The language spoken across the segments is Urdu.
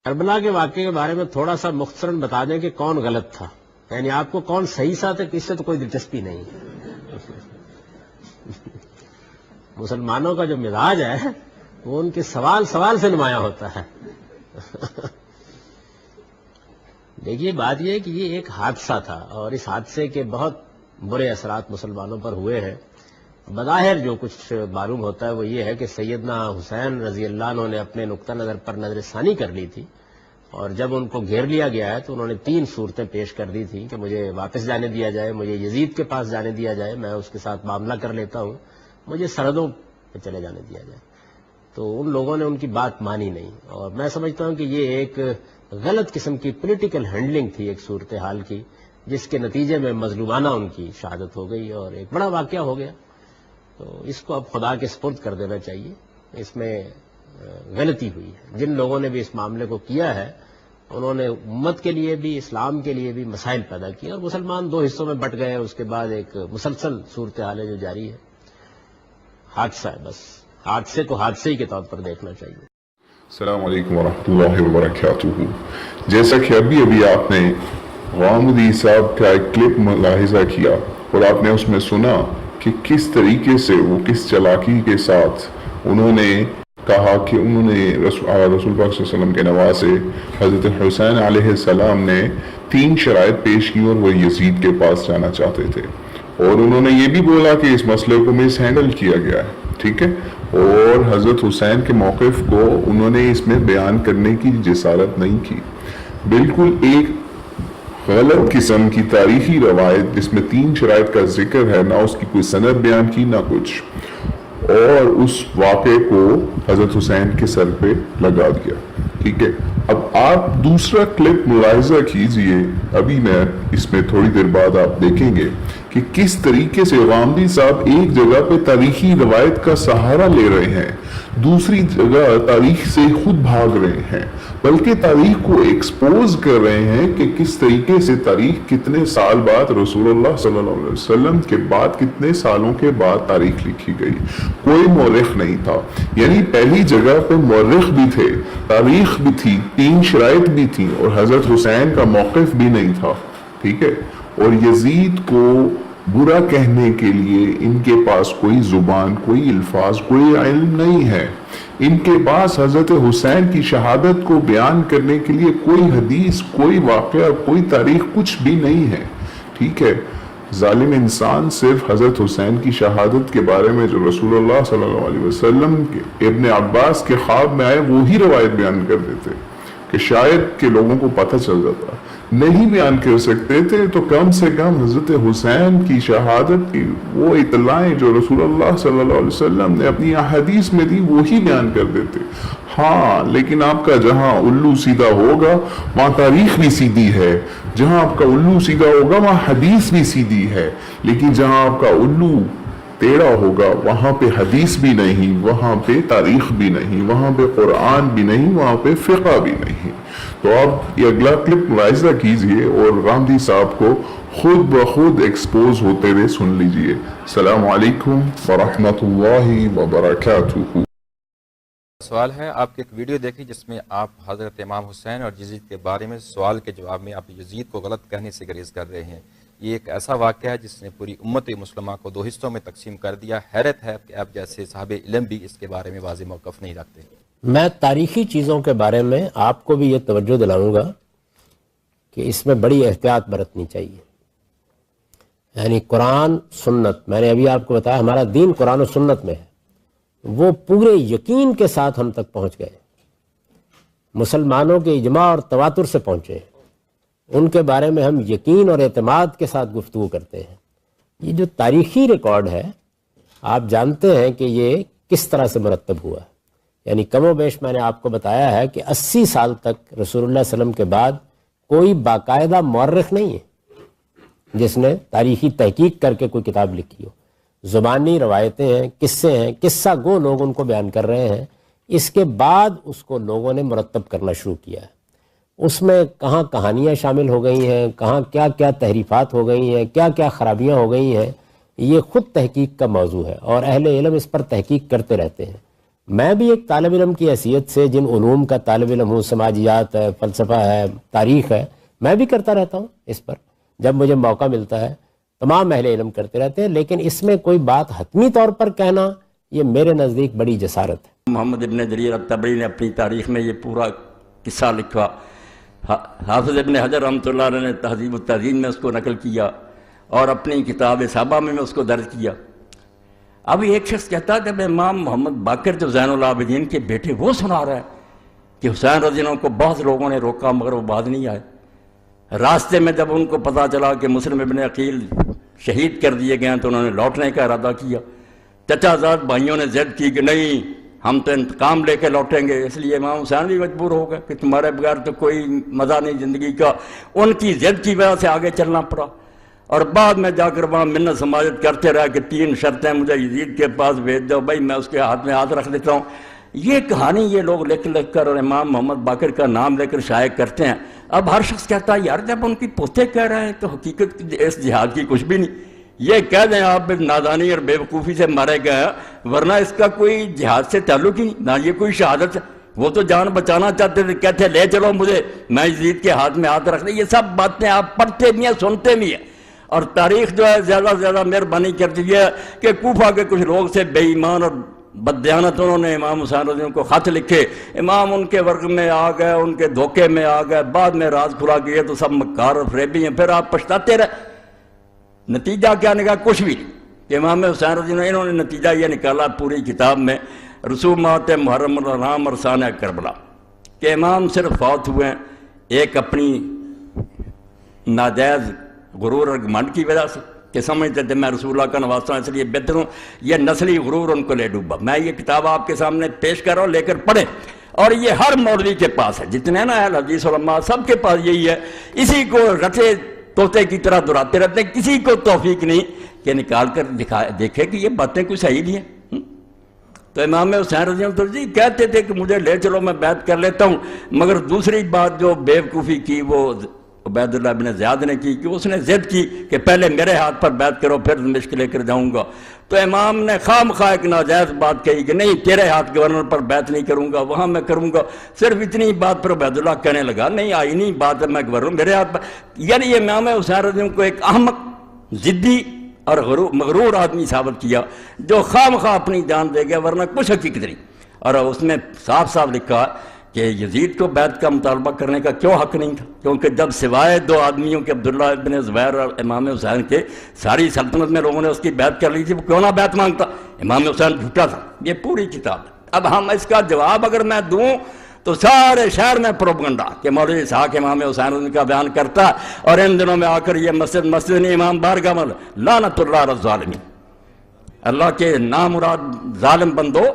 کربلا کے واقعے کے بارے میں تھوڑا سا مختصراً بتا دیں کہ کون غلط تھا، یعنی آپ کو کون صحیح سا تھا، کس سے تو کوئی دلچسپی نہیں ہے۔ مسلمانوں کا جو مزاج ہے وہ ان کے سوال سے نمایاں ہوتا ہے۔ دیکھیے بات یہ ہے کہ یہ ایک حادثہ تھا اور اس حادثے کے بہت برے اثرات مسلمانوں پر ہوئے ہیں۔ بظاہر جو کچھ معلوم ہوتا ہے وہ یہ ہے کہ سیدنا حسین رضی اللہ عنہ نے اپنے نقطہ نظر پر نظر ثانی کر لی تھی، اور جب ان کو گھیر لیا گیا ہے تو انہوں نے 3 صورتیں پیش کر دی تھیں کہ مجھے واپس جانے دیا جائے، مجھے یزید کے پاس جانے دیا جائے، میں اس کے ساتھ معاملہ کر لیتا ہوں، مجھے سرحدوں پہ چلے جانے دیا جائے۔ تو ان لوگوں نے ان کی بات مانی نہیں، اور میں سمجھتا ہوں کہ یہ ایک غلط قسم کی پولیٹیکل ہینڈلنگ تھی ایک صورتحال کی، جس کے نتیجے میں مظلومانہ ان کی شہادت ہو گئی اور ایک بڑا واقعہ ہو گیا۔ تو اس کو اب خدا کے سپرد کر دینا چاہیے، اس میں غلطی ہوئی ہے۔ جن لوگوں نے بھی اس معاملے کو کیا ہے انہوں نے امت کے لیے بھی اسلام کے لیے بھی مسائل پیدا کیے، اور مسلمان 2 حصوں میں بٹ گئے، اس کے بعد ایک مسلسل صورتحال ہے جو جاری ہے۔ حادثہ ہے، بس حادثے کو حادثے ہی کے طور پر دیکھنا چاہیے۔ السلام علیکم ورحمۃ اللہ وبرکاتہ۔ جیسا کہ ابھی آپ نے غامدی صاحب کا ایک کلپ ملاحظہ کیا اور آپ نے اس میں سنا کہ کس طریقے سے وہ کس چالاکی کے ساتھ انہوں نے کہا کہ انہوں نے رسول پاک صلی اللہ علیہ وسلم کے نواسے حضرت حسین علیہ السلام نے 3 شرائط پیش کی اور وہ یزید کے پاس جانا چاہتے تھے، اور انہوں نے یہ بھی بولا کہ اس مسئلے کو مس ہینڈل کیا گیا ہے، ٹھیک ہے، اور حضرت حسین کے موقف کو انہوں نے اس میں بیان کرنے کی جسارت نہیں کی۔ بالکل ایک غلط قسم کی تاریخی روایت جس میں 3 شرائط کا ذکر ہے، نہ اس کی کوئی سند بیان کی نہ کچھ، اور اس واقعے کو حضرت حسین کے سر پہ لگا دیا، ٹھیک ہے۔ اب آپ دوسرا کلپ ملاحظہ کیجئے، ابھی میں اس میں تھوڑی دیر بعد آپ دیکھیں گے کہ کس طریقے سے غامدی صاحب ایک جگہ پہ تاریخی روایت کا سہارا لے رہے ہیں، دوسری جگہ تاریخ سے خود بھاگ رہے ہیں، بلکہ تاریخ کو ایکسپوز کر رہے ہیں کہ کس طریقے سے تاریخ کتنے سال بعد رسول اللہ صلی اللہ علیہ وسلم کے بعد کتنے سالوں کے بعد تاریخ لکھی گئی۔ کوئی مورخ نہیں تھا، یعنی پہلی جگہ پہ مورخ بھی تھے، تاریخ بھی تھی، 3 شرائط بھی تھی، اور حضرت حسین کا موقف بھی نہیں تھا، ٹھیک ہے۔ اور یزید کو برا کہنے کے لیے ان کے پاس کوئی زبان، کوئی الفاظ، کوئی علم نہیں ہے۔ ان کے پاس حضرت حسین کی شہادت کو بیان کرنے کے لیے کوئی حدیث، کوئی واقعہ، کوئی تاریخ، کچھ بھی نہیں ہے، ٹھیک ہے۔ ظالم انسان صرف حضرت حسین کی شہادت کے بارے میں جو رسول اللہ صلی اللہ علیہ وسلم کے ابن عباس کے خواب میں آئے وہی روایت بیان کر دیتے کہ شاید کہ لوگوں کو پتہ چل جاتا۔ نہیں بیان کر سکتے تھے تو کم سے کم حضرت حسین کی شہادت کی وہ اطلاعیں جو رسول اللہ صلی اللہ علیہ وسلم نے اپنی احادیث میں دی وہی بیان کر دیتے۔ ہاں، لیکن آپ کا جہاں الو سیدھا ہوگا وہاں تاریخ بھی سیدھی ہے، جہاں آپ کا الو سیدھا ہوگا وہاں حدیث بھی سیدھی ہے، لیکن جہاں آپ کا الو ٹیڑھا ہوگا وہاں پہ حدیث بھی نہیں، وہاں پہ تاریخ بھی نہیں، وہاں پہ قرآن بھی نہیں، وہاں پہ فقہ بھی نہیں۔ تو آپ یہ اگلا کلپ ملاحظہ کیجئے اور غامدی صاحب کو خود بخود ایکسپوز ہوتے ہوئے سن لیجئے۔ السلام علیکم ورحمۃ اللہ وبرکاتہ۔ سوال ہے، آپ کی ایک ویڈیو دیکھی جس میں آپ حضرت امام حسین اور یزید کے بارے میں سوال کے جواب میں آپ یزید کو غلط کہنے سے گریز کر رہے ہیں۔ یہ ایک ایسا واقعہ ہے جس نے پوری امت مسلمہ کو 2 حصوں میں تقسیم کر دیا۔ حیرت ہے کہ آپ جیسے صاحب علم بھی اس کے بارے میں واضح موقف نہیں رکھتے۔ میں تاریخی چیزوں کے بارے میں آپ کو بھی یہ توجہ دلاؤں گا کہ اس میں بڑی احتیاط برتنی چاہیے۔ یعنی قرآن سنت، میں نے ابھی آپ کو بتایا ہمارا دین قرآن و سنت میں ہے، وہ پورے یقین کے ساتھ ہم تک پہنچ گئے، مسلمانوں کے اجماع اور تواتر سے پہنچے ہیں، ان کے بارے میں ہم یقین اور اعتماد کے ساتھ گفتگو کرتے ہیں۔ یہ جو تاریخی ریکارڈ ہے آپ جانتے ہیں کہ یہ کس طرح سے مرتب ہوا ہے، یعنی کم و بیش میں نے آپ کو بتایا ہے کہ 80 سال تک رسول اللہ صلی اللہ علیہ وسلم کے بعد کوئی باقاعدہ مورخ نہیں ہے جس نے تاریخی تحقیق کر کے کوئی کتاب لکھی ہو۔ زبانی روایتیں ہیں، قصے ہیں، قصہ گو لوگ ان کو بیان کر رہے ہیں، اس کے بعد اس کو لوگوں نے مرتب کرنا شروع کیا ہے۔ اس میں کہاں کہانیاں شامل ہو گئی ہیں، کہاں کیا کیا تحریفات ہو گئی ہیں، کیا کیا خرابیاں ہو گئی ہیں، یہ خود تحقیق کا موضوع ہے اور اہل علم اس پر تحقیق کرتے رہتے ہیں۔ میں بھی ایک طالب علم کی حیثیت سے جن علوم کا طالب علم ہوں، سماجیات ہے، فلسفہ ہے، تاریخ ہے، میں بھی کرتا رہتا ہوں اس پر جب مجھے موقع ملتا ہے، تمام اہل علم کرتے رہتے ہیں، لیکن اس میں کوئی بات حتمی طور پر کہنا یہ میرے نزدیک بڑی جسارت ہے۔ محمد ابن جریر الطبری نے اپنی تاریخ میں یہ پورا قصہ لکھا، حافظ ابن حجر رحمۃ اللہ علیہ نے تہذیب التہذیب میں اس کو نقل کیا، اور اپنی کتاب صحابہ میں اس کو درج کیا۔ اب ایک شخص کہتا ہے جب امام محمد باقر جو زین العابدین کے بیٹے وہ سنا رہا ہے کہ حسین رضی اللہ عنہ کو بہت لوگوں نے روکا مگر وہ بعد نہیں آئے، راستے میں جب ان کو پتا چلا کہ مسلم ابن عقیل شہید کر دیے گئے ہیں تو انہوں نے لوٹنے کا ارادہ کیا۔ چچا زاد بھائیوں نے ضد کی کہ نہیں ہم تو انتقام لے کے لوٹیں گے، اس لیے امام حسین بھی مجبور ہو گئے کہ تمہارے بغیر تو کوئی مزہ نہیں زندگی کا، ان کی ضد کی وجہ سے آگے چلنا پڑا، اور بعد میں جا کر وہاں منت سماجت کرتے رہا کہ 3 شرطیں مجھے یزید کے پاس بھیج دو، بھائی میں اس کے ہاتھ میں ہاتھ رکھ دیتا ہوں۔ یہ کہانی یہ لوگ لکھ کر اور امام محمد باقر کا نام لے کر شائع کرتے ہیں۔ اب ہر شخص کہتا ہے یار جب ان کی پوتے کہہ رہے ہیں تو حقیقت اس جہاد کی کچھ بھی نہیں، یہ کہہ دیں آپ نادانی اور بے وقوفی سے مارے گئے ہیں، ورنہ اس کا کوئی جہاد سے تعلق ہی نہیں، نہ یہ کوئی شہادت ہے۔ وہ تو جان بچانا چاہتے تھے، کہتے لے چلو مجھے، میں یزید کے ہاتھ میں ہاتھ رکھ دیں۔ یہ سب باتیں آپ پڑھتے بھی ہیں، سنتے بھی ہیں، اور تاریخ جو ہے زیادہ سے زیادہ مہربانی کرتی ہے کہ کوفہ کے کچھ لوگ سے بے ایمان اور بددیانت انہوں نے امام حسین رضی اللہ عنہ کو خط لکھے، امام ان کے ورگ میں آ گئے، ان کے دھوکے میں آ گئے، بعد میں راز کھلا کہ یہ تو سب مکار اور فریبی ہیں، پھر آپ پچھتاتے رہے۔ نتیجہ کیا نکلا؟ کچھ بھی نہیں۔ کہ امام حسین رضی اللہ عنہ انہوں نے نتیجہ یہ نکالا پوری کتاب میں رسومات محرم الحرام اور سانح کربلا کہ امام صرف فوت ہوئے ہیں ایک اپنی ناجائز غرور اور گھمنڈ کی وجہ سے کہ سمجھتے تھے میں رسول اللہ کا نواسا ہوں اس لیے بہتر ہوں، یہ نسلی غرور ان کو لے ڈوبا۔ میں یہ کتاب آپ کے سامنے پیش کر رہا ہوں، لے کر پڑھیں، اور یہ ہر مولوی کے پاس ہے، جتنے نا اہل حدیث علماء سب کے پاس یہی ہے، اسی کو رٹے طوطے کی طرح دہراتے رہتے ہیں، کسی کو توفیق نہیں کہ نکال کر دیکھے کہ یہ باتیں کوئی صحیح نہیں ہیں۔ تو امام حسین رضی اللہ عنہ جی کہتے تھے کہ مجھے لے چلو میں بیعت کر لیتا ہوں، مگر دوسری بات جو بیوقوفی کی وہ عبید اللہ بن زیاد نے کی کہ اس نے ضد کی کہ پہلے میرے ہاتھ پر بیعت کرو پھر دمشق لے کر جاؤں گا، تو امام نے خام خواہ ایک ناجائز بات کہی کہ نہیں تیرے ہاتھ گورنر پر بیعت نہیں کروں گا، وہاں میں کروں گا۔ صرف اتنی بات پر عبید اللہ کہنے لگا نہیں آئی نہیں بات ہے میں گورنر میرے ہاتھ پر، یعنی یہ امام حسین رضی اللہ عنہ کو ایک احمق ضدی اور مغرور آدمی ثابت کیا جو خام خواہ اپنی جان دے گیا، ورنہ کچھ حقیقت نہیں۔ اور اس میں صاف صاف لکھا کہ یزید کو بیعت کا مطالبہ کرنے کا کیوں حق نہیں تھا، کیونکہ جب سوائے 2 آدمیوں کے عبداللہ بن زبیر اور امام حسین کے ساری سلطنت میں لوگوں نے اس کی بیعت کر لی تھی، وہ کیوں نہ بیعت مانگتا؟ امام حسین جھوٹا تھا۔ یہ پوری کتاب ہے۔ اب ہم اس کا جواب اگر میں دوں تو سارے شہر میں پروپگنڈا کہ مولوی اسحاق امام حسین کا بیان کرتا، اور ان دنوں میں آ کر یہ مسجد نہیں امام بارگاہ میں لعنت اللہ علی الظالمین، اللہ کے نامراد ظالم بندو،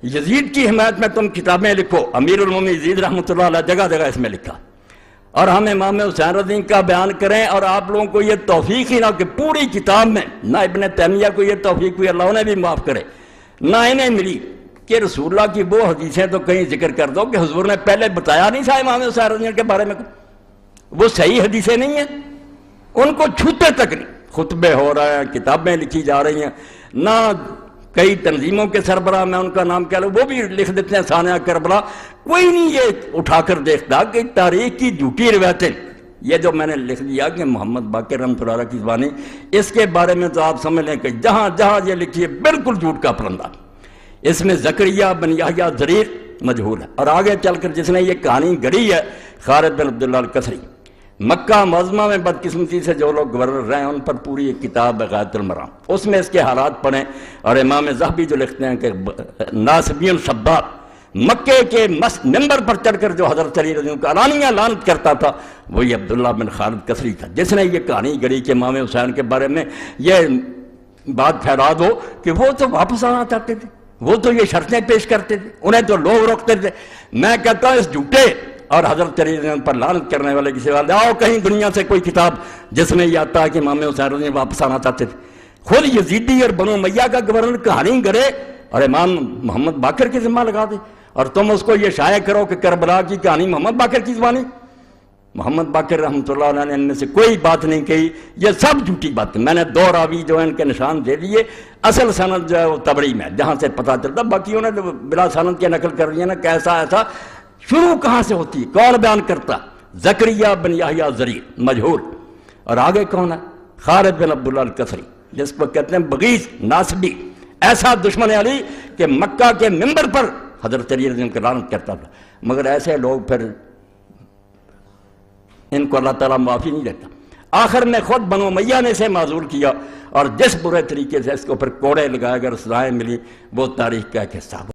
یزید کی حمایت میں تم کتابیں لکھو، امیر المومنین یزید رحمۃ اللہ علیہ جگہ جگہ اس میں لکھا، اور ہم امام حسین رضی اللہ عنہ کا بیان کریں، اور آپ لوگوں کو یہ توفیق ہی نہ کہ پوری کتاب میں نہ ابن تیمیہ کو یہ توفیق ہوئی، اللہ انہیں بھی معاف کرے، نہ انہیں ملی کہ رسول اللہ کی وہ حدیثیں تو کہیں ذکر کر دو کہ حضور نے پہلے بتایا نہیں تھا امام حسین رضی اللہ عنہ کے بارے میں، وہ صحیح حدیثیں نہیں ہیں، ان کو چھوتے تک نہیں، خطبے ہو رہے ہیں، کتابیں لکھی جا رہی ہیں، نہ کئی تنظیموں کے سربراہ میں ان کا نام کیا لو وہ بھی لکھ دیتے ہیں سانحہ کربلا، کوئی نہیں یہ اٹھا کر دیکھتا کہ تاریخ کی جھوٹی روایتیں، یہ جو میں نے لکھ دیا کہ محمد باقر رحمۃ اللہ کی زبانی، اس کے بارے میں تو آپ سمجھ لیں کہ جہاں جہاں یہ لکھی ہے بالکل جھوٹ کا پرندہ، اس میں زکریا بن یحییٰ ضریر مجہول ہے، اور آگے چل کر جس نے یہ کہانی گڑھی ہے خالد بن عبداللہ القصری، مکہ معظمہ میں بدقسمتی سے جو لوگ گورنر رہے ہیں ان پر پوری ایک کتاب ہے غایۃ المرام، اس میں اس کے حالات پڑھیں، اور امام ذہبی جو لکھتے ہیں کہ ناصبی الشباب مکے کے ممبر پر چڑھ کر جو حضرت علی رضی اللہ عنہ کا علانیہ لعنت کرتا تھا وہی عبداللہ بن خالد قصری تھا، جس نے یہ کہانی گڑھی کہ امام حسین کے بارے میں یہ بات پھیلا دو کہ وہ تو واپس آنا چاہتے تھے، وہ تو یہ شرطیں پیش کرتے تھے، انہیں تو لوگ روکتے تھے۔ میں کہتا ہوں اس جھوٹے اور حضرت علی رضی اللہ عنہ پر لعنت کرنے والے کسی والے آؤ کہیں دنیا سے کوئی کتاب جس میں یہ آتا ہے کہ امام حسین رضی اللہ عنہ واپس آنا چاہتے تھے، خود یزیدی اور بنو امیہ کا گورنر کہانی گڑے اور امام محمد باقر کی ذمہ لگا دے، اور تم اس کو یہ شائع کرو کہ کربلا کی کہانی محمد باقر کی زبانی، محمد باقر رحمۃ اللہ علیہ نے ان میں سے کوئی بات نہیں کہی، یہ سب جھوٹی باتیں. میں نے 2 راوی جو ہیں ان کے نشان دے دیے. اصل سند جو ہے وہ تبری میں جہاں سے پتہ چلتا، باقی انہوں نے بلا سند کے نقل کر لیا نا کیسا ایسا. شروع کہاں سے ہوتی، کون بیان کرتا؟ زکریا بن یحییٰ زریع مجہول. اور آگے کون ہے؟ خالد بن عبداللہ الکسری، جس کو کہتے ہیں بغیث ناصبی، ایسا دشمن علی کہ مکہ کے منبر پر حضرت علی رضی اللہ عنہ کی لعنت کرتا تھا. مگر ایسے لوگ پھر ان کو اللہ تعالیٰ معافی نہیں دیتا. آخر میں خود بنو امیہ نے اسے معذور کیا، اور جس برے طریقے سے اس کو پھر کوڑے لگائے اگر سزائیں ملی وہ تاریخ کا ایک حصہ.